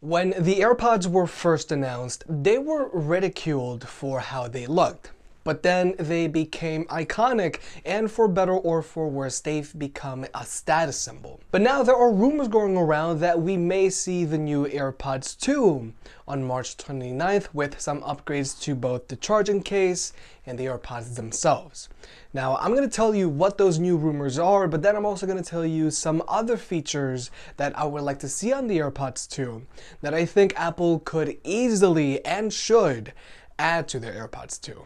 When the AirPods were first announced, they were ridiculed for how they looked. But then they became iconic, and for better or for worse, they've become a status symbol. But now there are rumors going around that we may see the new AirPods 2 on March 29th with some upgrades to both the charging case and the AirPods themselves. Now, I'm going to tell you what those new rumors are, but then I'm also going to tell you some other features that I would like to see on the AirPods 2 that I think Apple could easily and should add to their AirPods 2.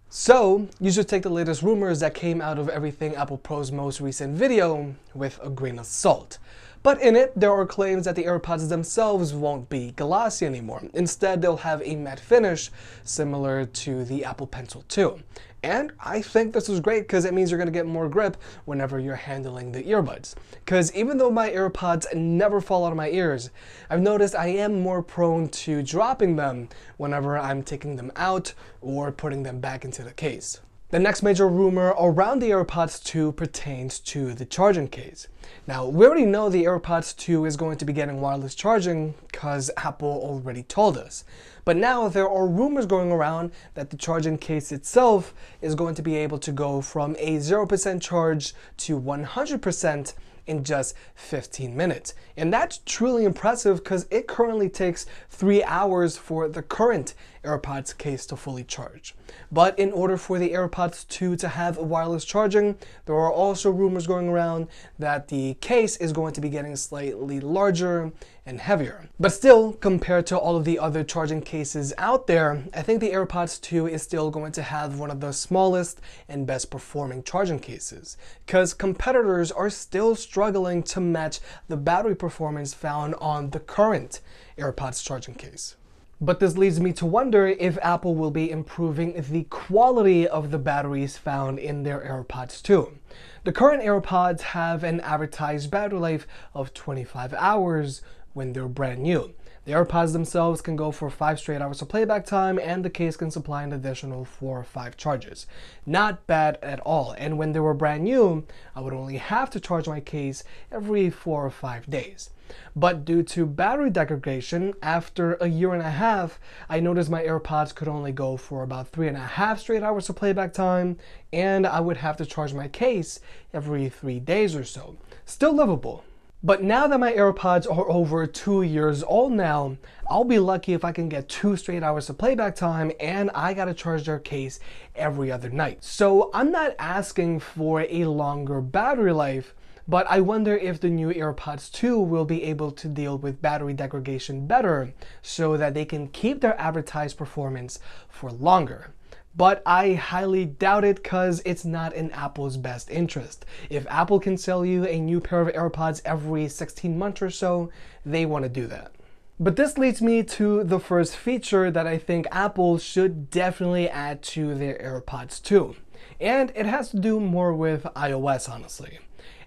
So, you should take the latest rumors that came out of Everything Apple Pro's most recent video with a grain of salt. But in it, there are claims that the AirPods themselves won't be glossy anymore. Instead, they'll have a matte finish similar to the Apple Pencil 2. And I think this is great because it means you're going to get more grip whenever you're handling the earbuds. Because even though my AirPods never fall out of my ears, I've noticed I am more prone to dropping them whenever I'm taking them out or putting them back into the case. The next major rumor around the AirPods 2 pertains to the charging case. Now, we already know the AirPods 2 is going to be getting wireless charging because Apple already told us. But now there are rumors going around that the charging case itself is going to be able to go from a 0% charge to 100% in just 15 minutes. And that's truly impressive because it currently takes 3 hours for the current AirPods case to fully charge. But in order for the AirPods 2 to have wireless charging, there are also rumors going around that the case is going to be getting slightly larger and heavier. But still, compared to all of the other charging cases out there, I think the AirPods 2 is still going to have one of the smallest and best performing charging cases, because competitors are still struggling to match the battery performance found on the current AirPods charging case. But this leads me to wonder if Apple will be improving the quality of the batteries found in their AirPods 2. The current AirPods have an advertised battery life of 25 hours when they're brand new. The AirPods themselves can go for 5 straight hours of playback time, and the case can supply an additional 4 or 5 charges. Not bad at all, and when they were brand new, I would only have to charge my case every 4 or 5 days. But due to battery degradation, after a year and a half, I noticed my AirPods could only go for about 3.5 straight hours of playback time, and I would have to charge my case every 3 days or so. Still livable. But now that my AirPods are over 2 years old now, I'll be lucky if I can get 2 straight hours of playback time, and I gotta charge their case every other night. So I'm not asking for a longer battery life, but I wonder if the new AirPods 2 will be able to deal with battery degradation better so that they can keep their advertised performance for longer. But I highly doubt it because it's not in Apple's best interest. If Apple can sell you a new pair of AirPods every 16 months or so, they want to do that. But this leads me to the first feature that I think Apple should definitely add to their AirPods 2. And it has to do more with iOS, honestly.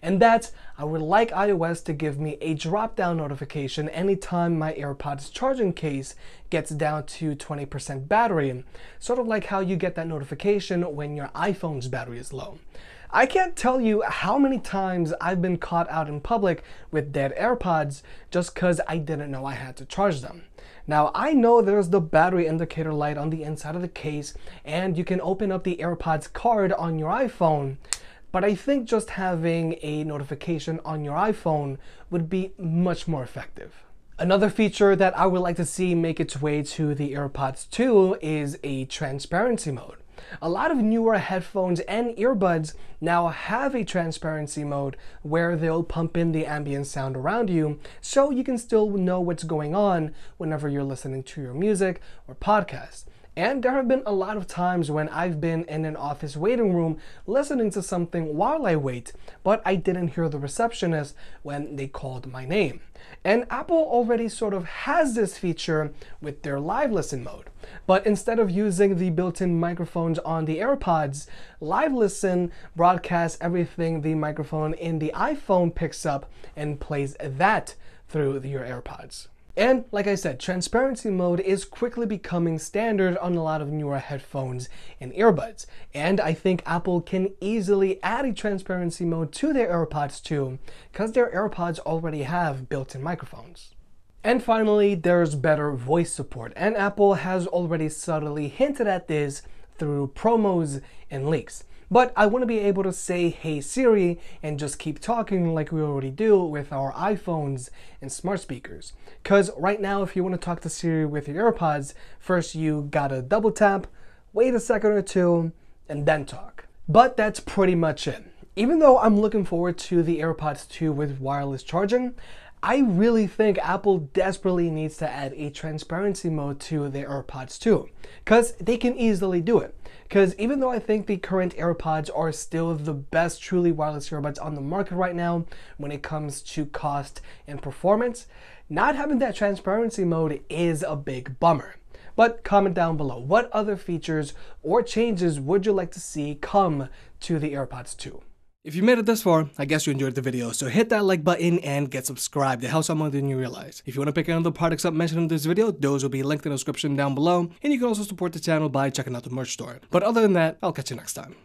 And that's, I would like iOS to give me a drop-down notification anytime my AirPods charging case gets down to 20% battery, sort of like how you get that notification when your iPhone's battery is low. I can't tell you how many times I've been caught out in public with dead AirPods just because I didn't know I had to charge them. Now, I know there's the battery indicator light on the inside of the case, and you can open up the AirPods card on your iPhone, but I think just having a notification on your iPhone would be much more effective. Another feature that I would like to see make its way to the AirPods 2 is a transparency mode. A lot of newer headphones and earbuds now have a transparency mode where they'll pump in the ambient sound around you so you can still know what's going on whenever you're listening to your music or podcast. And there have been a lot of times when I've been in an office waiting room listening to something while I wait, but I didn't hear the receptionist when they called my name. And Apple already sort of has this feature with their Live Listen mode. But instead of using the built-in microphones on the AirPods, Live Listen broadcasts everything the microphone in the iPhone picks up and plays that through your AirPods. And like I said, transparency mode is quickly becoming standard on a lot of newer headphones and earbuds. And I think Apple can easily add a transparency mode to their AirPods too, because their AirPods already have built-in microphones. And finally, there's better voice support, and Apple has already subtly hinted at this through promos and leaks. But I want to be able to say, "Hey Siri," and just keep talking like we already do with our iPhones and smart speakers. Because right now, if you want to talk to Siri with your AirPods, first you gotta double tap, wait a second or two, and then talk. But that's pretty much it. Even though I'm looking forward to the AirPods 2 with wireless charging, I really think Apple desperately needs to add a transparency mode to their AirPods 2, because they can easily do it. Because even though I think the current AirPods are still the best truly wireless earbuds on the market right now when it comes to cost and performance, not having that transparency mode is a big bummer. But comment down below, what other features or changes would you like to see come to the AirPods 2? If you made it this far, I guess you enjoyed the video, so hit that like button and get subscribed. It helps out more than you realize. If you want to pick any of the products up mentioned in this video, those will be linked in the description down below, and you can also support the channel by checking out the merch store. But other than that, I'll catch you next time.